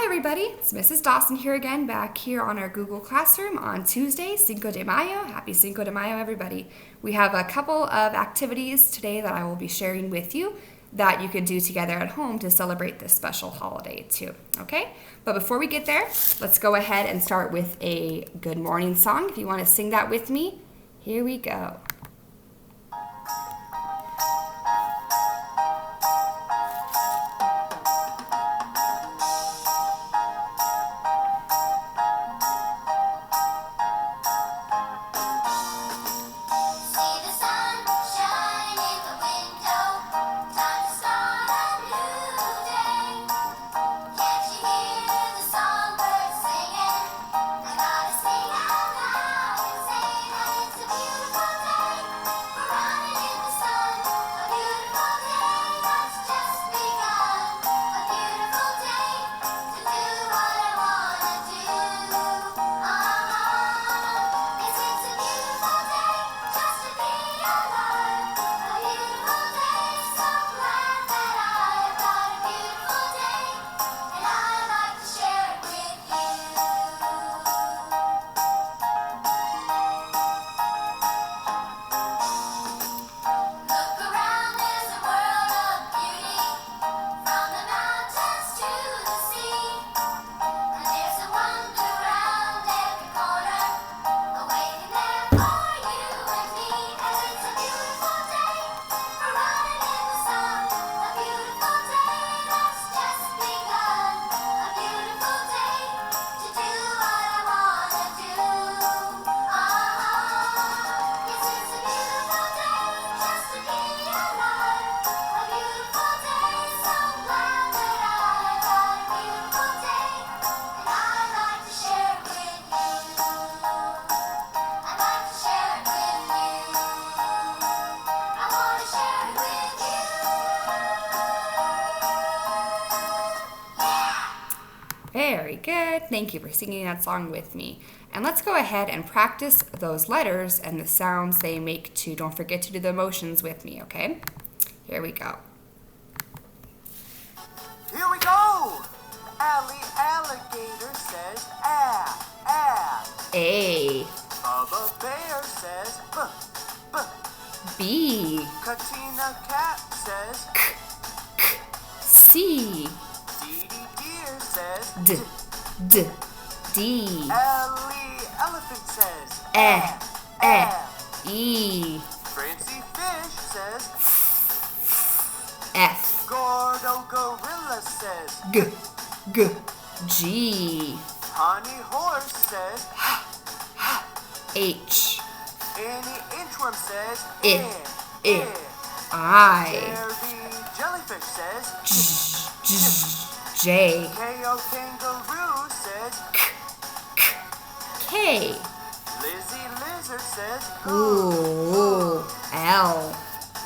Hi everybody, it's Mrs. Dawson here again, back here on our Google Classroom on Tuesday, Cinco de Mayo. Happy Cinco de Mayo, everybody. We have a couple of activities today that I will be sharing with you that you could do together at home to celebrate this special holiday too, okay? But before we get there, let's go ahead and start with a good morning song. If you want to sing that with me, here we go. Very good. Thank you for singing that song with me. And let's go ahead and practice those letters and the sounds they make too. Don't forget to do the motions with me, okay? Here we go. Here we go! Alligator says A. Bubba Bear says B. Katina Cat says C. Dee Deer says D. D. Ellie Elephant says E. Francie Fish says F. Gordo Gorilla says G. Honey Horse says H. Annie Inchworm says I. Jerry Jellyfish says J. K.O. Kangaroo says K. Lizzie Lizard says L.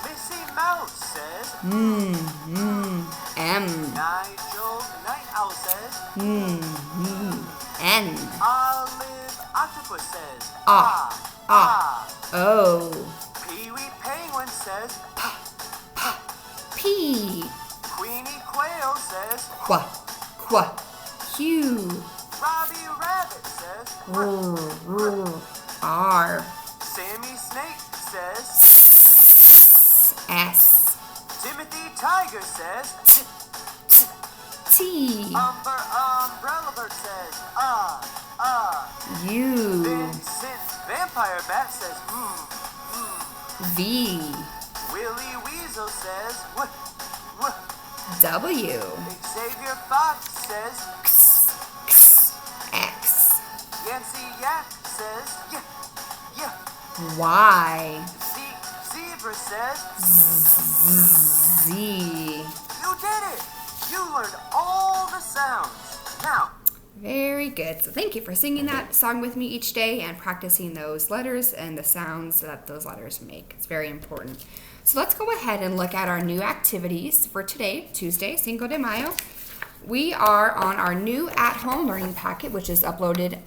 Missy Mouse says M. Nigel Night Owl says N. Olive Octopus says O. Pee-wee Penguin says P. Queenie Quail says Q. Robbie Rabbit says R. Sammy Snake says S. Timothy Tiger says T. Umbrella Bird says U. Vincent Vampire Bat says V. Willie Weasel says W. Xavier Fox says X. Yancy Yak says Y. Zebra says Z. You did it! You learned all the sounds. Now, Very good. So thank you for singing that song with me each day and practicing those letters and the sounds that those letters make. It's very important. So let's go ahead and look at our new activities for today, Tuesday, Cinco de Mayo. We are on our new at-home learning packet, which is uploaded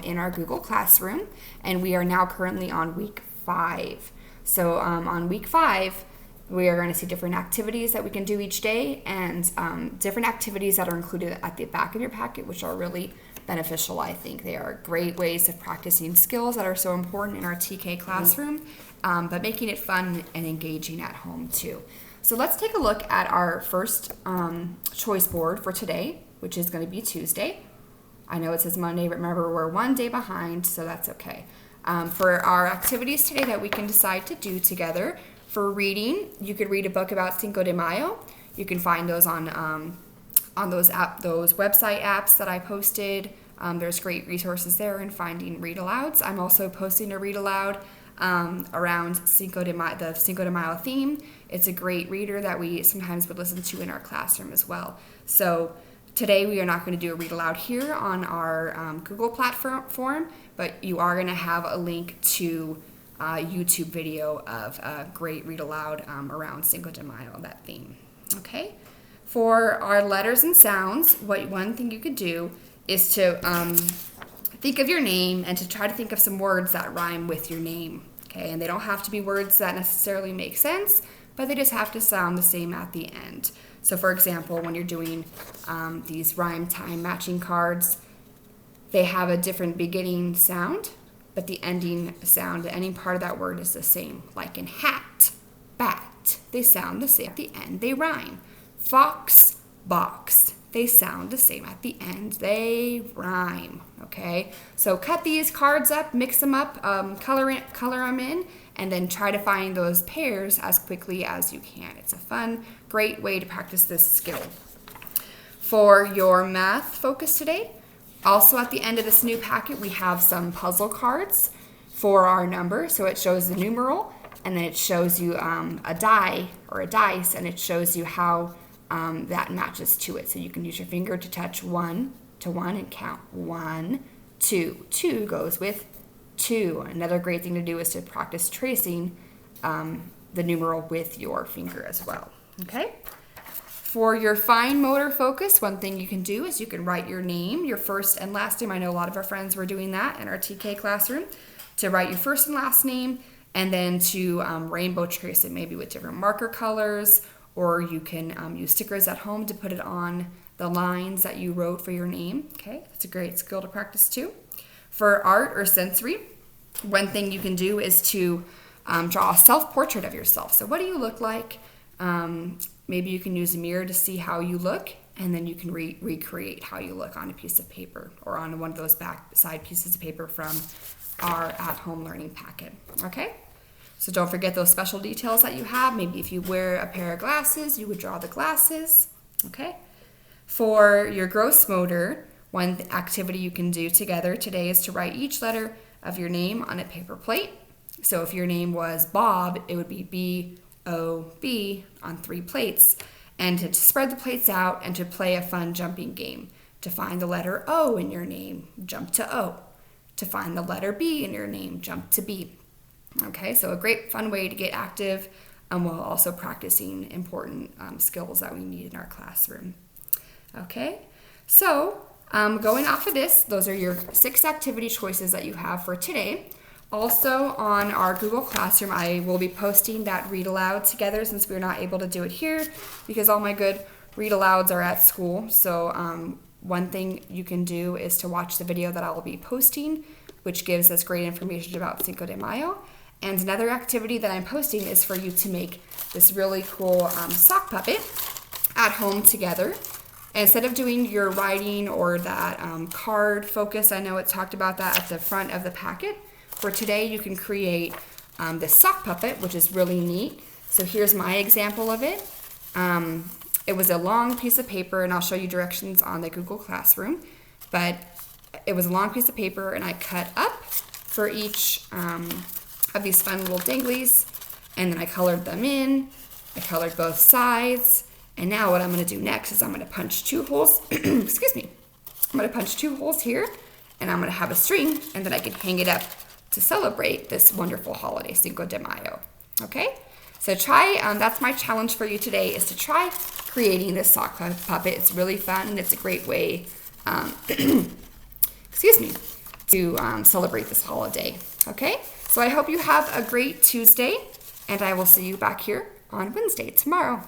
in our Google Classroom, and we are now currently on week 5. So on week 5, We are going to see different activities that we can do each day, and different activities that are included at the back of your packet, which are really beneficial, I think. They are great ways of practicing skills that are so important in our TK classroom, but making it fun and engaging at home too. So let's take a look at our first choice board for today, which is going to be Tuesday. I know it says Monday, but remember we're one day behind, so that's okay. For our activities today that we can decide to do together, for reading, you could read a book about Cinco de Mayo. You can find those on those website apps that I posted. There's great resources there in finding read alouds. I'm also posting a read aloud around the Cinco de Mayo theme. It's a great reader that we sometimes would listen to in our classroom as well. So today we are not going to do a read aloud here on our Google platform, but you are going to have a link to a YouTube video of a great read aloud around Cinco de Mayo, that theme. Okay. For our letters and sounds, one thing you could do is to think of your name and to try to think of some words that rhyme with your name. Okay, and they don't have to be words that necessarily make sense, but they just have to sound the same at the end. So for example, when you're doing these rhyme time matching cards, they have a different beginning sound, but the ending sound, the ending part of that word is the same. Like in hat, bat, they sound the same at the end, they rhyme. Fox, box, they sound the same at the end, they rhyme. Okay, so cut these cards up, mix them up, color them in, and then try to find those pairs as quickly as you can. It's a fun, great way to practice this skill. For your math focus today, also at the end of this new packet, we have some puzzle cards for our number. So it shows the numeral, and then it shows you a die or a dice, and it shows you how that matches to it. So you can use your finger to touch 1 to 1 and count 1, 2. 2 goes with 2. Another great thing to do is to practice tracing the numeral with your finger as well. Okay. For your fine motor focus, one thing you can do is you can write your name, your first and last name. I know a lot of our friends were doing that in our TK classroom, to write your first and last name, and then to rainbow trace it, maybe with different marker colors, or you can use stickers at home to put it on the lines that you wrote for your name. Okay, that's a great skill to practice too. For art or sensory, one thing you can do is to draw a self-portrait of yourself. So what do you look like? Maybe you can use a mirror to see how you look, and then you can recreate how you look on a piece of paper or on one of those back side pieces of paper from our at-home learning packet. Okay? So don't forget those special details that you have. Maybe if you wear a pair of glasses, you would draw the glasses. Okay? For your gross motor, one activity you can do together today is to write each letter of your name on a paper plate. So if your name was Bob, it would be B-O-B on 3 plates. And to spread the plates out and to play a fun jumping game. To find the letter O in your name, jump to O. To find the letter B in your name, jump to B. Okay, so a great fun way to get active while also practicing important skills that we need in our classroom. Okay, so going off of this, those are your 6 activity choices that you have for today. Also on our Google Classroom, I will be posting that read aloud together, since we're not able to do it here because all my good read alouds are at school. So one thing you can do is to watch the video that I will be posting, which gives us great information about Cinco de Mayo. And another activity that I'm posting is for you to make this really cool sock puppet at home together. Instead of doing your writing or that card focus, I know it talked about that at the front of the packet. For today, you can create this sock puppet, which is really neat. So here's my example of it. It was a long piece of paper, and I'll show you directions on the Google Classroom. But it was a long piece of paper, and I cut up for each of these fun little dinglies, and then I colored them in. I colored both sides, and now what I'm going to do next is I'm going to punch 2 holes. Excuse me. I'm going to punch 2 holes here, and I'm going to have a string, and then I can hang it up to celebrate this wonderful holiday, Cinco de Mayo. Okay? So try, that's my challenge for you today, is to try creating this sock puppet. It's really fun, and it's a great way, excuse me, to celebrate this holiday. Okay? So I hope you have a great Tuesday, and I will see you back here on Wednesday, tomorrow.